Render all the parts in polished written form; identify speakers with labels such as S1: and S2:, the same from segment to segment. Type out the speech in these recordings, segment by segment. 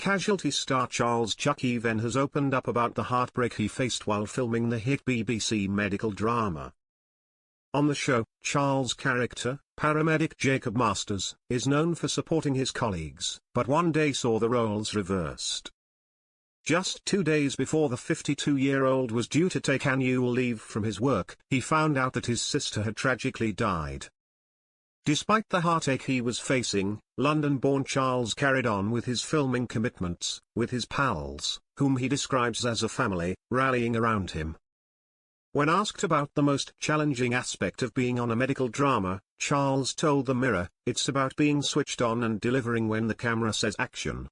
S1: Casualty star Charles "Chucky" Venn has opened up about the heartbreak he faced while filming the hit BBC medical drama. On the show, Charles' character, paramedic Jacob Masters, is known for supporting his colleagues, but one day saw the roles reversed. Just 2 days before the 52-year-old was due to take annual leave from his work, he found out that his sister had tragically died. Despite the heartache he was facing, London-born Charles carried on with his filming commitments, with his pals, whom he describes as a family, rallying around him. When asked about the most challenging aspect of being on a medical drama, Charles told the Mirror, "It's about being switched on and delivering when the camera says action.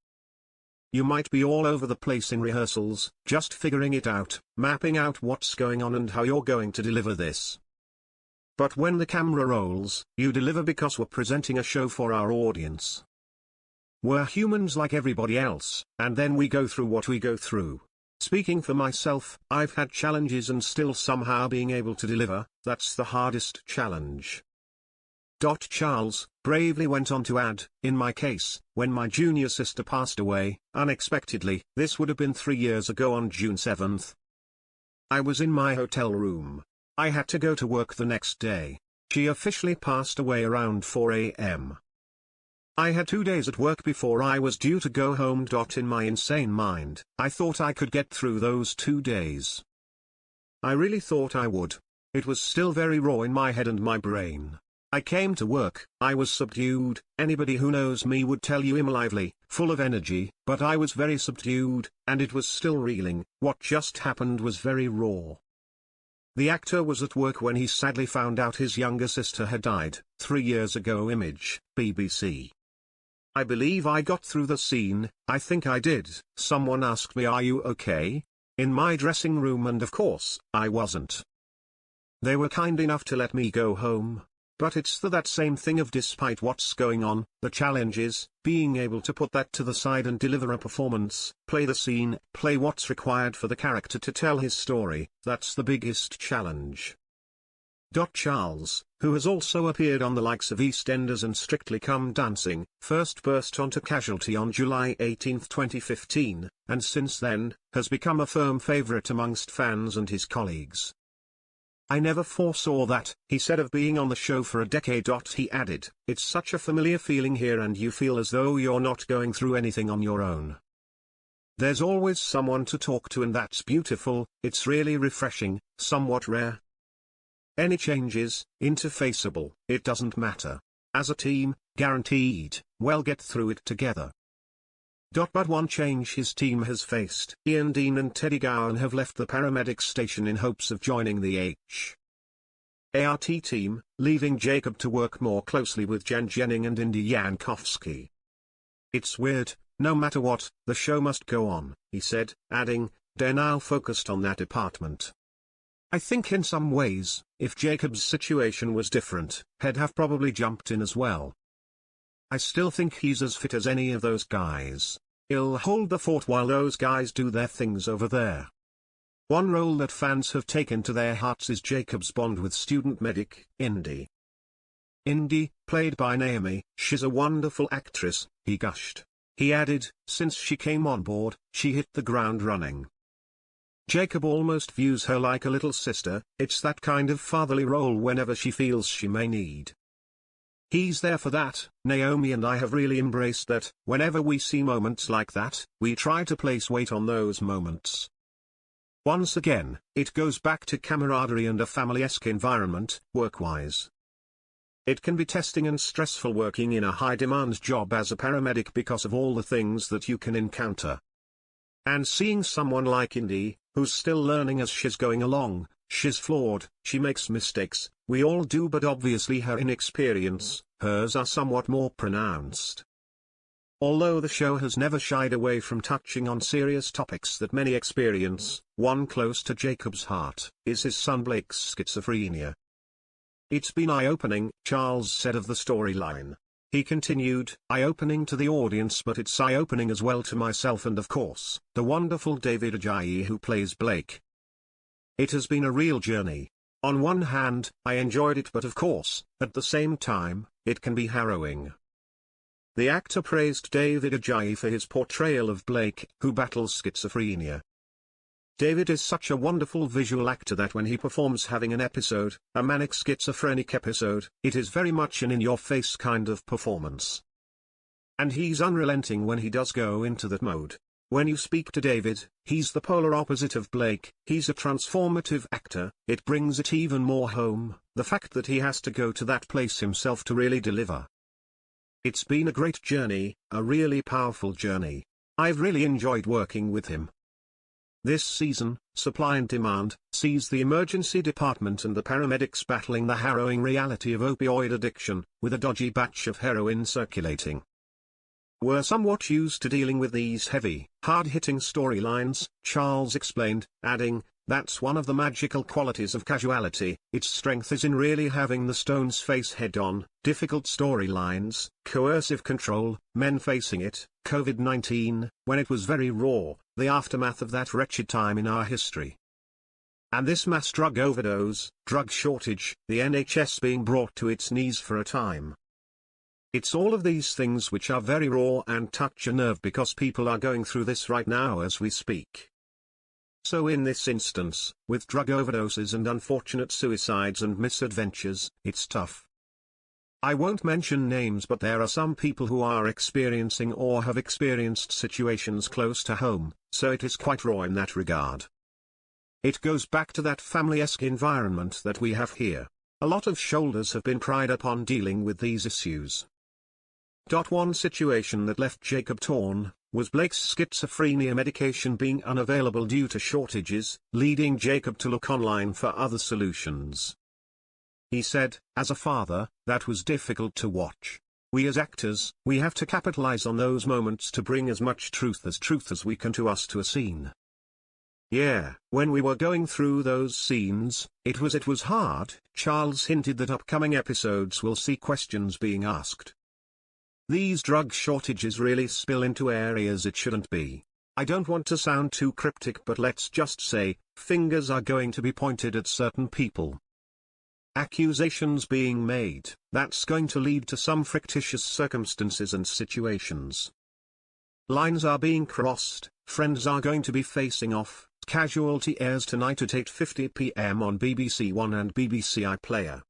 S1: You might be all over the place in rehearsals, just figuring it out, mapping out what's going on and how you're going to deliver this. But when the camera rolls, you deliver because we're presenting a show for our audience. We're humans like everybody else, and then we go through what we go through. Speaking for myself, I've had challenges and still somehow being able to deliver, that's the hardest challenge." Charles bravely went on to add, "In my case, when my junior sister passed away, unexpectedly, this would have been 3 years ago on June 7th. I was in my hotel room. I had to go to work the next day. She officially passed away around 4 a.m. I had 2 days at work before I was due to go home. In my insane mind, I thought I could get through those 2 days. I really thought I would. It was still very raw in my head and my brain. I came to work, I was subdued, anybody who knows me would tell you I'm lively, full of energy, but I was very subdued, and it was still reeling. What just happened was very raw." The actor was at work when he sadly found out his younger sister had died, 3 years ago. Image, BBC. "I believe I got through the scene, I think I did. Someone asked me, 'Are you okay?' in my dressing room, and of course, I wasn't. They were kind enough to let me go home. But it's that same thing of despite what's going on, the challenge is, being able to put that to the side and deliver a performance, play the scene, play what's required for the character to tell his story. That's the biggest challenge." Charles, who has also appeared on the likes of EastEnders and Strictly Come Dancing, first burst onto Casualty on July 18, 2015, and since then, has become a firm favourite amongst fans and his colleagues. "I never foresaw that," he said of being on the show for a decade. He added, "It's such a familiar feeling here and you feel as though you're not going through anything on your own. There's always someone to talk to and that's beautiful, it's really refreshing, somewhat rare. Any changes, interfaceable, it doesn't matter. As a team, guaranteed, we'll get through it together." But one change his team has faced. Ian Dean and Teddy Gowan have left the paramedic station in hopes of joining the HART team, leaving Jacob to work more closely with Jan Jennings and Indy Yankowski. "It's weird, no matter what, the show must go on," he said, adding, "They're now focused on that department. I think in some ways, if Jacob's situation was different, he'd have probably jumped in as well. I still think he's as fit as any of those guys. He'll hold the fort while those guys do their things over there." One role that fans have taken to their hearts is Jacob's bond with student medic, Indy. "Indy, played by Naomi, she's a wonderful actress," he gushed. He added, "Since she came on board, she hit the ground running. Jacob almost views her like a little sister, it's that kind of fatherly role whenever she feels she may need. He's there for that. Naomi and I have really embraced that. Whenever we see moments like that, we try to place weight on those moments. Once again, it goes back to camaraderie and a family-esque environment, work-wise. It can be testing and stressful working in a high-demand job as a paramedic because of all the things that you can encounter. And seeing someone like Indy, who's still learning as she's going along, she's flawed, she makes mistakes, we all do, but obviously her inexperience, hers are somewhat more pronounced. Although the show has never shied away from touching on serious topics that many experience, one close to Jacob's heart is his son Blake's schizophrenia. It's been eye-opening, Charles said of the storyline. He continued, eye-opening to the audience, but it's eye-opening as well to myself and of course, the wonderful David Ajayi who plays Blake. It has been a real journey. On one hand, I enjoyed it, but of course, at the same time, it can be harrowing. The actor praised David Ajayi for his portrayal of Blake, who battles schizophrenia. David is such a wonderful visual actor that when he performs having an episode, a manic schizophrenic episode, it is very much an in-your-face kind of performance. And he's unrelenting when he does go into that mode. When you speak to David, he's the polar opposite of Blake. He's a transformative actor. It brings it even more home, the fact that he has to go to that place himself to really deliver. It's been a great journey, a really powerful journey. I've really enjoyed working with him. This season, Supply and Demand, sees the emergency department and the paramedics battling the harrowing reality of opioid addiction, with a dodgy batch of heroin circulating. We're somewhat used to dealing with these heavy, hard-hitting storylines, Charles explained, adding, that's one of the magical qualities of Casualty. Its strength is in really having the stones face head-on, difficult storylines, coercive control, men facing it, COVID-19, when it was very raw, the aftermath of that wretched time in our history. And this mass drug overdose, drug shortage, the NHS being brought to its knees for a time. It's all of these things which are very raw and touch a nerve because people are going through this right now as we speak. So in this instance, with drug overdoses and unfortunate suicides and misadventures, it's tough. I won't mention names, but there are some people who are experiencing or have experienced situations close to home, so it is quite raw in that regard. It goes back to that family-esque environment that we have here. A lot of shoulders have been cried upon dealing with these issues. One situation that left Jacob torn was Blake's schizophrenia medication being unavailable due to shortages, leading Jacob to look online for other solutions. He said, as a father, that was difficult to watch. We as actors, we have to capitalize on those moments to bring as much truth as we can to a scene. Yeah, when we were going through those scenes, it was hard. Charles hinted that upcoming episodes will see questions being asked. These drug shortages really spill into areas it shouldn't be. I don't want to sound too cryptic, but let's just say, fingers are going to be pointed at certain people. Accusations being made, that's going to lead to some fictitious circumstances and situations. Lines are being crossed, friends are going to be facing off. Casualty airs tonight at 8:50 p.m. on BBC One and BBC iPlayer.